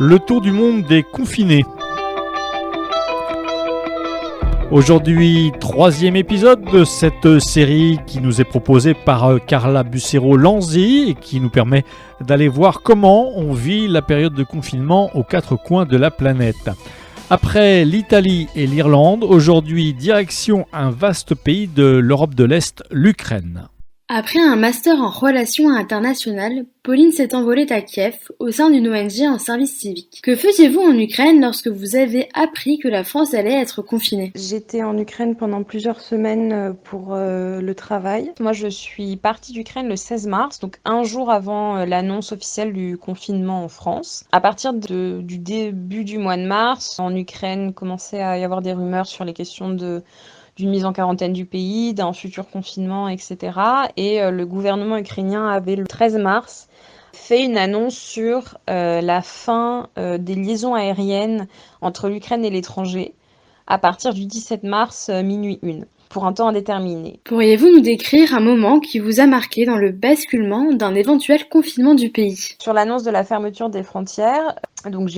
Le tour du monde des confinés. Aujourd'hui, 3e épisode de cette série qui nous est proposée par Carla Bussero-Lanzi et qui nous permet d'aller voir comment on vit la période de confinement aux 4 coins de la planète. Après l'Italie et l'Irlande, aujourd'hui direction un vaste pays de l'Europe de l'Est, l'Ukraine. Après un master en relations internationales, Pauline s'est envolée à Kiev au sein d'une ONG en service civique. Que faisiez-vous en Ukraine lorsque vous avez appris que la France allait être confinée ? J'étais en Ukraine pendant plusieurs semaines pour le travail. Moi, je suis partie d'Ukraine le 16 mars, donc un jour avant l'annonce officielle du confinement en France. À partir du début du mois de mars, en Ukraine, commençait à y avoir des rumeurs sur les questions d'une mise en quarantaine du pays, d'un futur confinement, etc. Et le gouvernement ukrainien avait le 13 mars fait une annonce sur la fin des liaisons aériennes entre l'Ukraine et l'étranger à partir du 17 mars minuit 1 pour un temps indéterminé. Pourriez-vous nous décrire un moment qui vous a marqué dans le basculement d'un éventuel confinement du pays ? Sur l'annonce de la fermeture des frontières, donc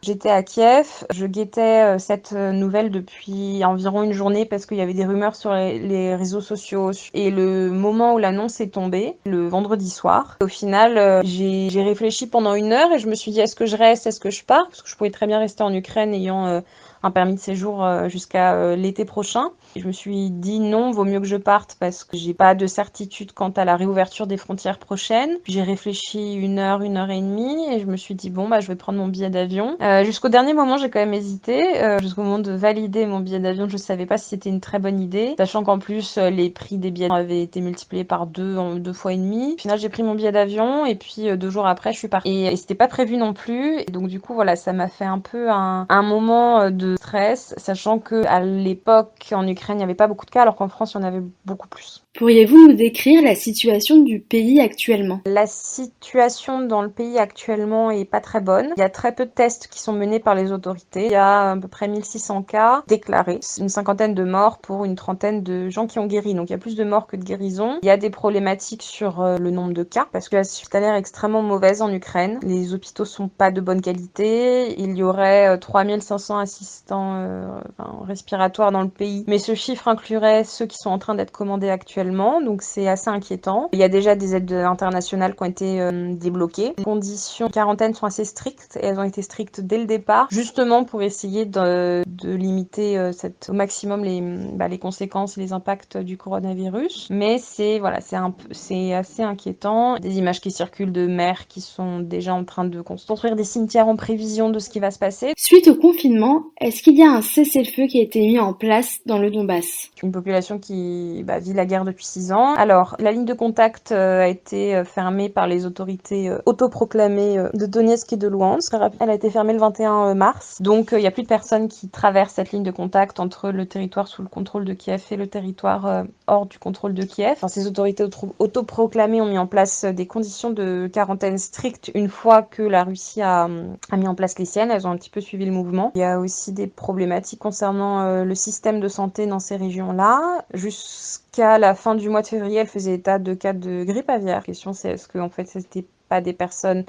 J'étais à Kiev, je guettais cette nouvelle depuis environ une journée parce qu'il y avait des rumeurs sur les réseaux sociaux. Et le moment où l'annonce est tombée, le vendredi soir, au final, j'ai réfléchi pendant 1 heure et je me suis dit est-ce que je reste, est-ce que je pars ? Parce que je pouvais très bien rester en Ukraine ayant un permis de séjour jusqu'à l'été prochain. Et je me suis dit non, vaut mieux que je parte parce que j'ai pas de certitude quant à la réouverture des frontières prochaines. Puis j'ai réfléchi 1 heure, 1 heure et demie et je me suis dit bon je vais prendre mon billet d'avion. Jusqu'au dernier moment, j'ai quand même hésité. Jusqu'au moment de valider mon billet d'avion, je savais pas si c'était une très bonne idée, sachant qu'en plus les prix des billets avaient été multipliés par 2 en 2 fois et demi. Au final, j'ai pris mon billet d'avion et puis 2 jours après, je suis partie. Et c'était pas prévu non plus. Et donc du coup, voilà, ça m'a fait un peu un moment de stress, sachant que à l'époque en Ukraine, il n'y avait pas beaucoup de cas, alors qu'en France, il y en avait beaucoup plus. Pourriez-vous nous décrire la situation du pays actuellement ? La situation dans le pays actuellement est pas très bonne. Il y a très peu de tests qui sont menés par les autorités. Il y a à peu près 1600 cas déclarés, une 50aine de morts pour une 30aine de gens qui ont guéri. Donc il y a plus de morts que de guérisons. Il y a des problématiques sur le nombre de cas parce que la situation hospitalière est extrêmement mauvaise en Ukraine. Les hôpitaux sont pas de bonne qualité. Il y aurait 3500 assistants respiratoires dans le pays. Mais ce chiffre inclurait ceux qui sont en train d'être commandés actuellement. Donc c'est assez inquiétant. Il y a déjà des aides internationales qui ont été débloquées. Les conditions de quarantaine sont assez strictes et elles ont été strictes dès le départ, justement pour essayer de limiter au maximum les conséquences et les impacts du coronavirus. Mais c'est assez inquiétant. Des images qui circulent de maires qui sont déjà en train de construire des cimetières en prévision de ce qui va se passer. Suite au confinement, est-ce qu'il y a un cessez-le-feu qui a été mis en place dans le Donbass ? Une population qui vit la guerre depuis 6 ans. Alors, la ligne de contact a été fermée par les autorités autoproclamées de Donetsk et de Louhansk. Elle a été fermée le 21 mars. Donc, il n'y a plus de personnes qui traversent cette ligne de contact entre le territoire sous le contrôle de Kiev et le territoire hors du contrôle de Kiev. Enfin, ces autorités autoproclamées ont mis en place des conditions de quarantaine strictes une fois que la Russie a mis en place les siennes. Elles ont un petit peu suivi le mouvement. Il y a aussi des problématiques concernant le système de santé dans ces régions-là. Jusqu'à la fin du mois de février, elle faisait état de cas de grippe aviaire. La question, c'est est-ce que en fait, c'était pas des personnes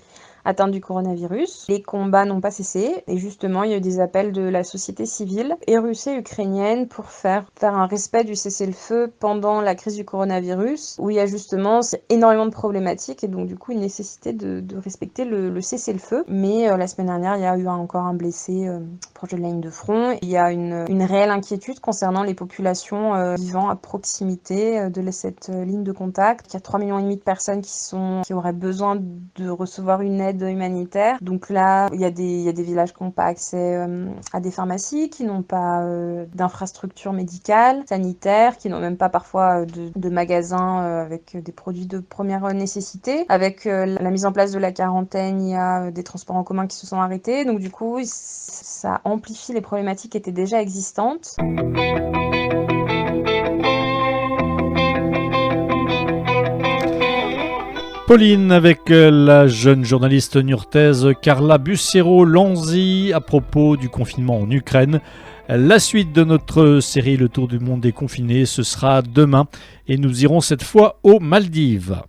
atteintes du coronavirus. Les combats n'ont pas cessé et justement, il y a eu des appels de la société civile et russe et ukrainienne pour faire un respect du cessez-le-feu pendant la crise du coronavirus, où il y a justement énormément de problématiques et donc du coup une nécessité de respecter le cessez-le-feu. Mais la semaine dernière, il y a eu encore un blessé proche de la ligne de front. Il y a une réelle inquiétude concernant les populations vivant à proximité de cette ligne de contact. Il y a 3,5 millions de personnes qui auraient besoin de recevoir une aide humanitaire. Donc là, il y a des villages qui n'ont pas accès à des pharmacies, qui n'ont pas d'infrastructures médicales, sanitaires, qui n'ont même pas parfois de magasins avec des produits de première nécessité. Avec la mise en place de la quarantaine, il y a des transports en commun qui se sont arrêtés. Donc du coup, ça amplifie les problématiques qui étaient déjà existantes. Pauline avec la jeune journaliste niortaise Carla Bussero-Lanzi à propos du confinement en Ukraine. La suite de notre série Le Tour du monde des confinés, ce sera demain et nous irons cette fois aux Maldives.